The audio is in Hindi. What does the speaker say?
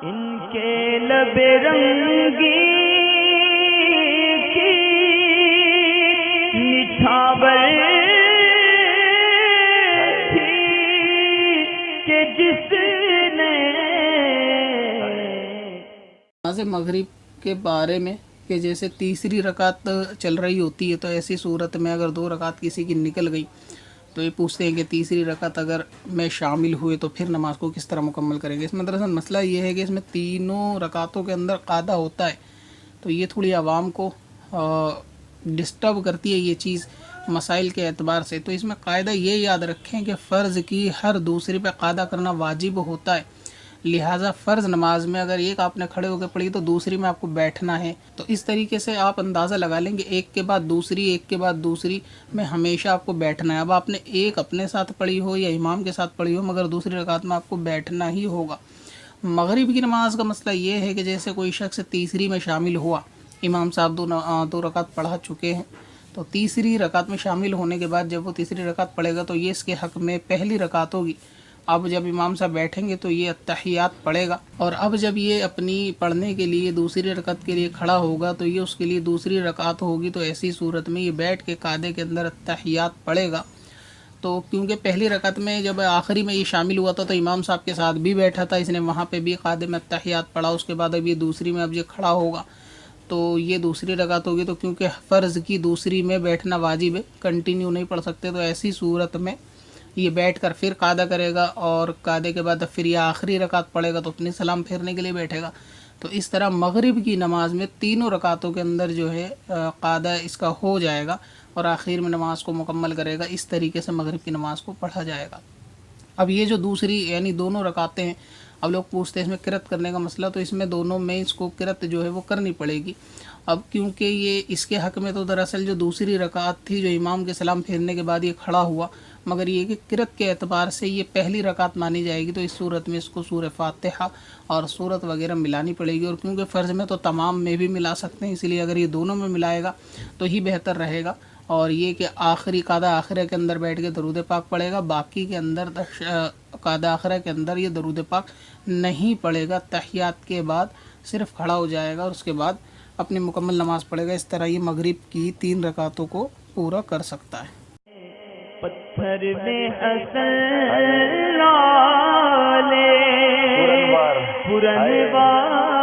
इनके लबे रंगी की निछावर थी कि जिसने नमाज़ मगरिब के बारे में कि जैसे तीसरी रकात चल रही होती है तो ऐसी सूरत में अगर 2 रकात किसी की निकल गई तो ये पूछते हैं कि तीसरी रकात अगर में शामिल हुए तो फिर नमाज को किस तरह मुकम्मल करेंगे। इसमें दरअसल मसला ये है कि इसमें तीनों रकातों के अंदर कादा होता है, तो ये थोड़ी आवाम को डिस्टर्ब करती है ये चीज़ मसाइल के एतबार से। तो इसमें कायदा ये याद रखें कि फ़र्ज़ की हर दूसरी पे कादा करना वाजिब होता है, लिहाजा फ़र्ज़ नमाज में अगर एक आपने खड़े होकर पढ़ी तो दूसरी में आपको बैठना है। तो इस तरीके से आप अंदाज़ा लगा लेंगे एक के बाद दूसरी एक के बाद दूसरी में हमेशा आपको बैठना है। अब आपने एक अपने साथ पढ़ी हो या इमाम के साथ पढ़ी हो, मगर दूसरी रकात में आपको बैठना ही होगा। मगरिब की नमाज का मसला ये है कि जैसे कोई शख्स तीसरी में शामिल हुआ, इमाम साहब दो रकात पढ़ा चुके हैं, तो तीसरी रकात में शामिल होने के बाद जब वो तीसरी रकात पढ़ेगा तो ये इसके हक़ में पहली रकात होगी। अब जब इमाम साहब बैठेंगे तो ये अत्तहियात पढ़ेगा, और अब जब ये अपनी पढ़ने के लिए दूसरी रकात के लिए खड़ा होगा तो ये उसके लिए दूसरी रकात होगी। तो ऐसी सूरत में ये बैठ के कादे के अंदर अत्तहियात पढ़ेगा। तो क्योंकि पहली रकात में जब आखिरी में ये शामिल हुआ था तो इमाम साहब के साथ भी बैठा था, इसने वहाँ पे भी कादे में अत्तहियात पढ़ा। उसके बाद अब ये दूसरी में अब ये खड़ा होगा तो ये दूसरी रकात होगी। तो क्योंकि फ़र्ज़ की दूसरी में बैठना वाजिब है, कंटिन्यू नहीं पढ़ सकते, तो ऐसी सूरत में ये बैठकर फिर कादा करेगा और कादे के बाद फिर ये आखिरी रकात पढ़ेगा तो अपनी सलाम फेरने के लिए बैठेगा। तो इस तरह मगरिब की नमाज में तीनों रकातों के अंदर जो है कादा इसका हो जाएगा और आखिर में नमाज को मुकम्मल करेगा। इस तरीके से मगरिब की नमाज को पढ़ा जाएगा। अब ये जो दूसरी यानी दोनों रकातें हैं, अब लोग पूछते हैं इसमें किरत करने का मसला, तो इसमें दोनों में इसको किरत जो है वो करनी पड़ेगी। अब क्योंकि ये इसके हक़ में तो दरअसल जो दूसरी रकात थी जो इमाम के सलाम फेरने के बाद ये खड़ा हुआ, मगर ये कि किरत के एतबार से ये पहली रकात मानी जाएगी। तो इस सूरत में इसको सूरह फातिहा और सूरत वगैरह मिलानी पड़ेगी। और क्योंकि फ़र्ज़ में तो तमाम में भी मिला सकते हैं, इसलिए अगर ये दोनों में मिलाएगा तो ही बेहतर रहेगा। और ये कि आखिरी कादा आखिर के अंदर बैठ के दरूद पाक पढ़ेगा, बाकी के अंदर कादा आखिर के अंदर ये दरूद पाक नहीं पढ़ेगा। तहियात के बाद सिर्फ खड़ा हो जाएगा और उसके बाद अपनी मुकम्मल नमाज पढ़ेगा। इस तरह ये मगरिब की 3 रकातों को पूरा कर सकता है। पत्थर में हसन लाले पुरनवार